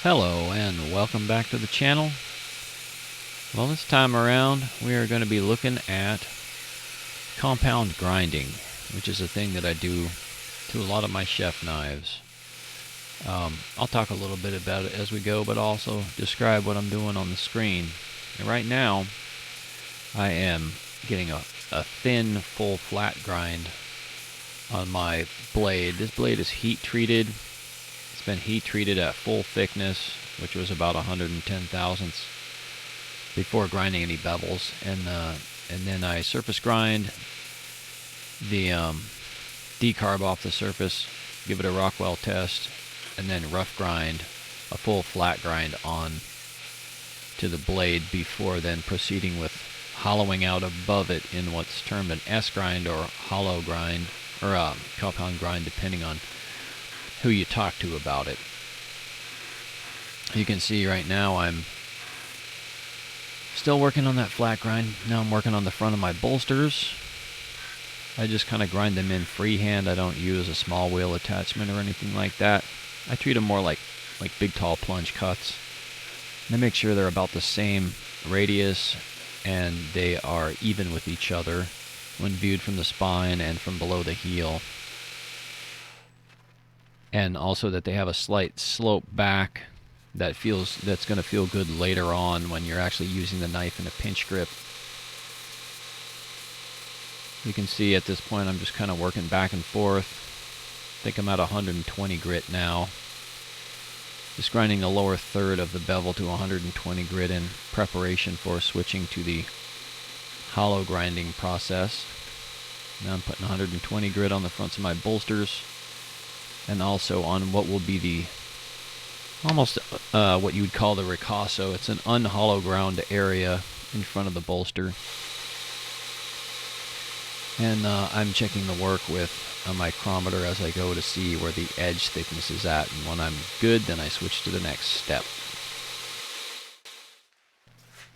Hello and welcome back to the channel. Well, this time around we are going to be looking at compound grinding, which is a thing that I do to a lot of my chef knives. I'll talk a little bit about it as we go, but also describe what I'm doing on the screen. And right now I am getting a thin full flat grind on my blade. This blade is heat treated. It's been heat treated at full thickness, which was about 110 thousandths, before grinding any bevels, and then I surface grind the decarb off the surface, give it a rockwell test, and then rough grind a full flat grind on to the blade before then proceeding with hollowing out above it in what's termed an S grind or hollow grind or a compound grind, depending on who you talk to about it. You can see right now I'm still working on that flat grind. Now I'm working on the front of my bolsters. I just kind of grind them in freehand. I don't use a small wheel attachment or anything like that. I treat them more like big tall plunge cuts. And I make sure they're about the same radius and they are even with each other when viewed from the spine and from below the heel. And also that they have a slight slope back that's going to feel good later on when you're actually using the knife in a pinch grip. You can see at this point I'm just kind of working back and forth. I think I'm at 120 grit now. Just grinding the lower third of the bevel to 120 grit in preparation for switching to the hollow grinding process. Now I'm putting 120 grit on the fronts of my bolsters, and also on what will be the almost what you would call the ricasso. It's an unhollow ground area in front of the bolster. And I'm checking the work with a micrometer as I go to see where the edge thickness is at. And when I'm good, then I switch to the next step.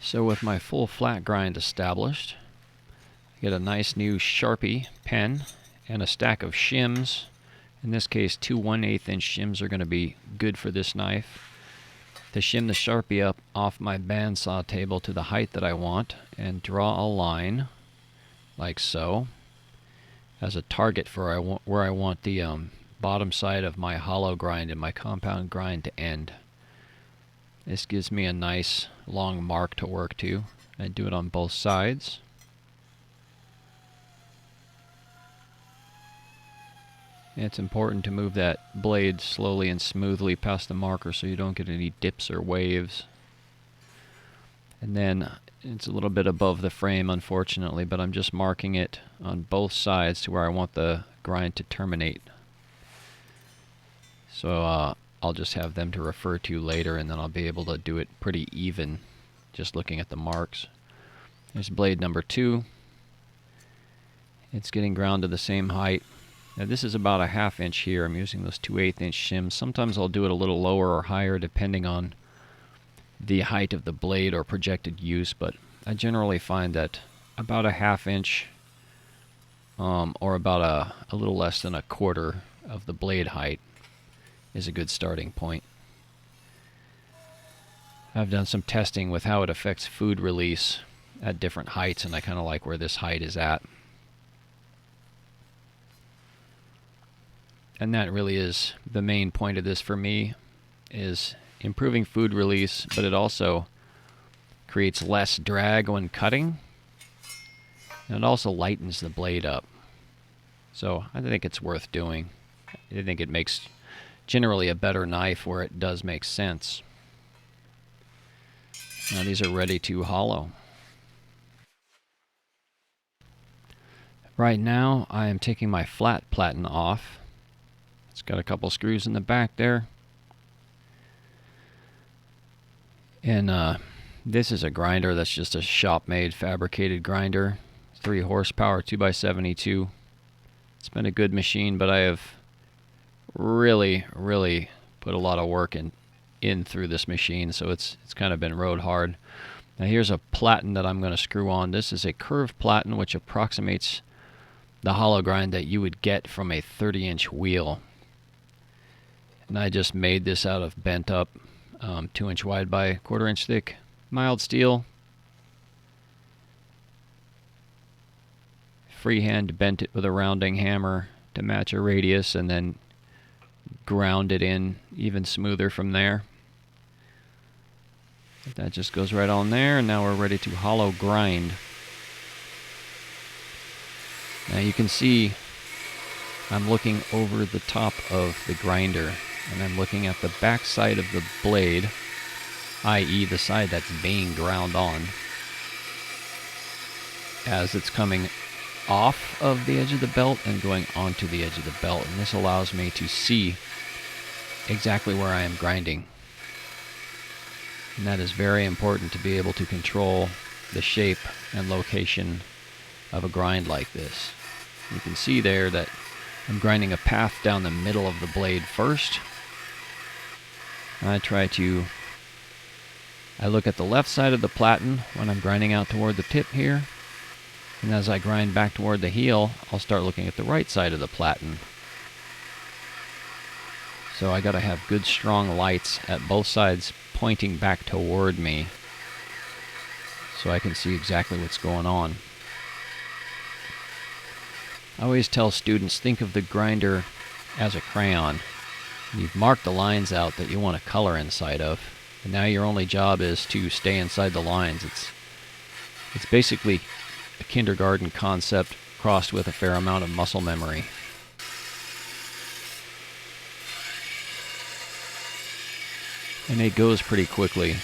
So with my full flat grind established, I get a nice new Sharpie pen and a stack of shims. In this case, 2 1/8 inch shims are going to be good for this knife. To shim the Sharpie up off my bandsaw table to the height that I want, and draw a line like so as a target for where I want the bottom side of my hollow grind and my compound grind to end. This gives me a nice long mark to work to. I do it on both sides. It's important to move that blade slowly and smoothly past the marker so you don't get any dips or waves. And then it's a little bit above the frame, unfortunately, but I'm just marking it on both sides to where I want the grind to terminate. So I'll just have them to refer to later, and then I'll be able to do it pretty even just looking at the marks. There's blade number 2. It's getting ground to the same height. Now this is about a 1/2 inch here. I'm using those 2 1/8 inch shims. Sometimes I'll do it a little lower or higher depending on the height of the blade or projected use, but I generally find that about a 1/2 inch or about a little less than a quarter of the blade height is a good starting point. I've done some testing with how it affects food release at different heights, and I kind of like where this height is at. And that really is the main point of this for me, is improving food release, but it also creates less drag when cutting, and it also lightens the blade up. So I think it's worth doing. I think it makes generally a better knife where it does make sense. Now these are ready to hollow. Right now I am taking my flat platen off. It's got a couple screws in the back there. And this is a grinder that's just a shop-made fabricated grinder. 3 horsepower, 2x72. It's been a good machine, but I have really put a lot of work in through this machine, so it's kind of been rode hard. Now here's a platen that I'm going to screw on. This is a curved platen which approximates the hollow grind that you would get from a 30-inch wheel. And I just made this out of bent up 2-inch wide by 1/4 inch thick mild steel. Freehand bent it with a rounding hammer to match a radius, and then ground it in even smoother from there. That just goes right on there, and now we're ready to hollow grind. Now you can see I'm looking over the top of the grinder, and I'm looking at the back side of the blade, i.e. the side that's being ground on, as it's coming off of the edge of the belt and going onto the edge of the belt. And this allows me to see exactly where I am grinding. And that is very important to be able to control the shape and location of a grind like this. You can see there that I'm grinding a path down the middle of the blade first. I look at the left side of the platen when I'm grinding out toward the tip here. And as I grind back toward the heel, I'll start looking at the right side of the platen. So I gotta have good strong lights at both sides pointing back toward me so I can see exactly what's going on. I always tell students, think of the grinder as a crayon. You've marked the lines out that you want to color inside of, and now your only job is to stay inside the lines. It's basically a kindergarten concept crossed with a fair amount of muscle memory. And it goes pretty quickly,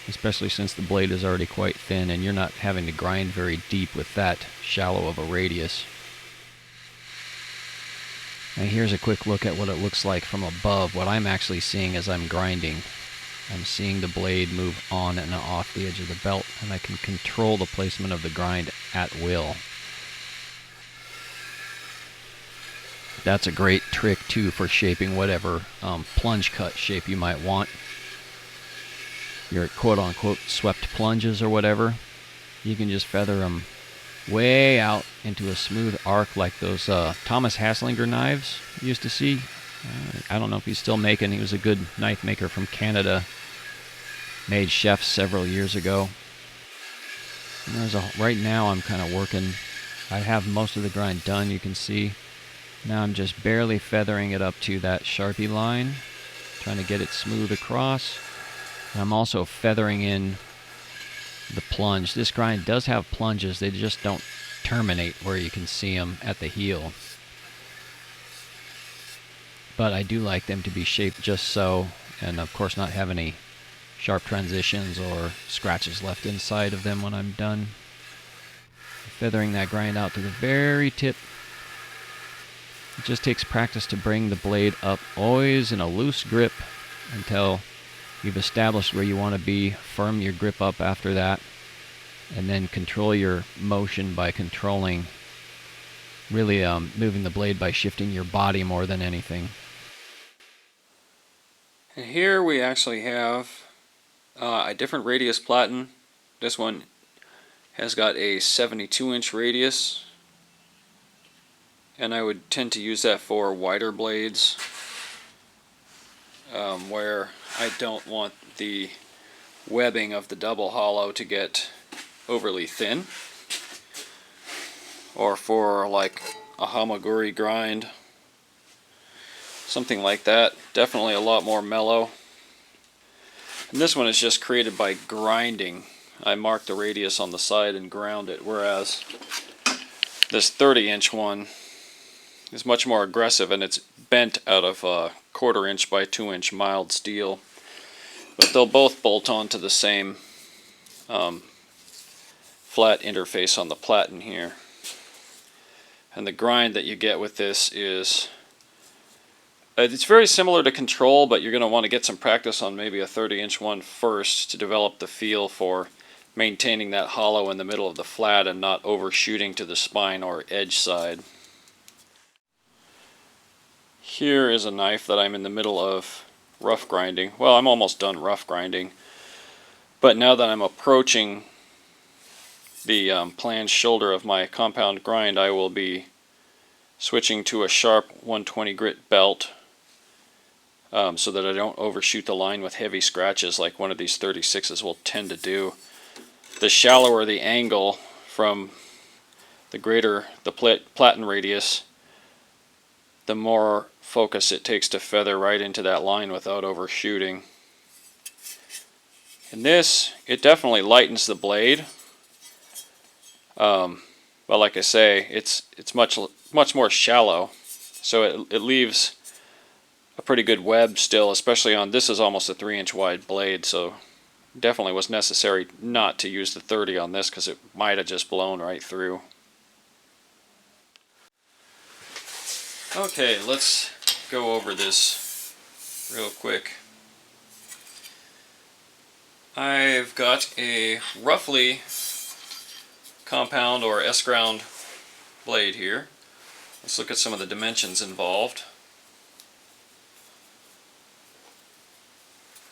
especially since the blade is already quite thin and you're not having to grind very deep with that shallow of a radius. And here's a quick look at what it looks like from above. What I'm actually seeing as I'm grinding, I'm seeing the blade move on and off the edge of the belt, and I can control the placement of the grind at will. That's a great trick too for shaping whatever plunge cut shape you might want. Your quote-unquote swept plunges or whatever. You can just feather them way out into a smooth arc like those Thomas Haslinger knives you used to see. I don't know if he's still making. He was a good knife maker from Canada. Made chefs several years ago. And right now I'm kind of working. I have most of the grind done, you can see. Now I'm just barely feathering it up to that Sharpie line, trying to get it smooth across. And I'm also feathering in the plunge. This grind does have plunges, they just don't terminate where you can see them at the heel. But I do like them to be shaped just so, and of course not have any sharp transitions or scratches left inside of them when I'm done. Feathering that grind out to the very tip. It just takes practice to bring the blade up, always in a loose grip until you've established where you want to be. Firm your grip up after that, and then control your motion by controlling, really moving the blade by shifting your body more than anything. And here we actually have a different radius platen. This one has got a 72-inch radius, and I would tend to use that for wider blades where I don't want the webbing of the double hollow to get overly thin, or for like a hamaguri grind, something like that. Definitely a lot more mellow. And this one is just created by grinding. I marked the radius on the side and ground it, whereas this 30-inch one is much more aggressive, and it's bent out of 1/4 inch by 2-inch mild steel. But they'll both bolt onto the same flat interface on the platen here. And the grind that you get with this is, it's very similar to control, but you're going to want to get some practice on maybe a 30-inch one first to develop the feel for maintaining that hollow in the middle of the flat and not overshooting to the spine or edge side. Here is a knife that I'm in the middle of rough grinding. Well, I'm almost done rough grinding, but now that I'm approaching the planned shoulder of my compound grind, I will be switching to a sharp 120 grit belt so that I don't overshoot the line with heavy scratches like one of these 36s will tend to do. The shallower the angle from the greater the platen radius, the more focus it takes to feather right into that line without overshooting. And this, it definitely lightens the blade. But like I say, it's much more shallow, so it leaves a pretty good web still, especially on, this is almost a 3-inch wide blade, so definitely was necessary not to use the 30 on this because it might have just blown right through. Okay, let's go over this real quick. I've got a roughly compound or S-ground blade here. Let's look at some of the dimensions involved.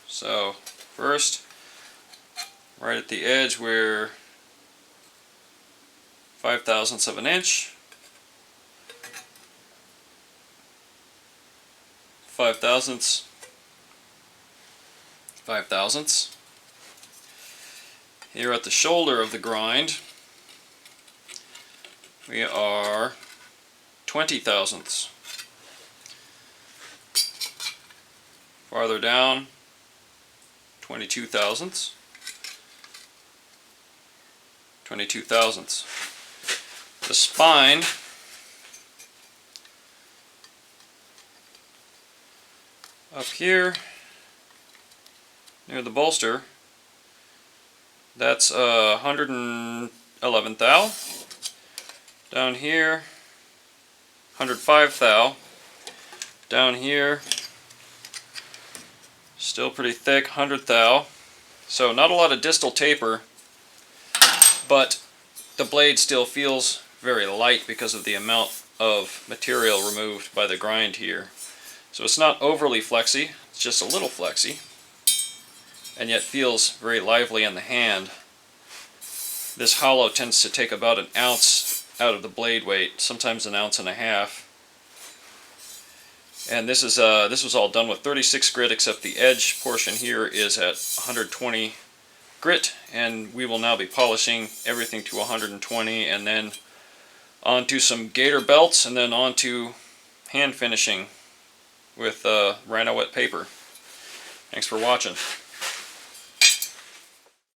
So first, right at the edge, we're 5/1000ths of an inch, 5/1000ths, 5/1000ths. Here at the shoulder of the grind, we are 20/1000ths. Farther down, 22/1000ths, 22/1000ths. The spine up here near the bolster, that's 111 thou. Down here, 105 thou. Down here, still pretty thick, 100 thou. So not a lot of distal taper, but the blade still feels very light because of the amount of material removed by the grind here. So it's not overly flexy, it's just a little flexy, and yet feels very lively in the hand. This hollow tends to take about an ounce out of the blade weight, sometimes an ounce and a half. And this was all done with 36 grit, except the edge portion here is at 120 grit, and we will now be polishing everything to 120, and then onto some gator belts, and then onto hand finishing with Rhino wet paper. Thanks for watching.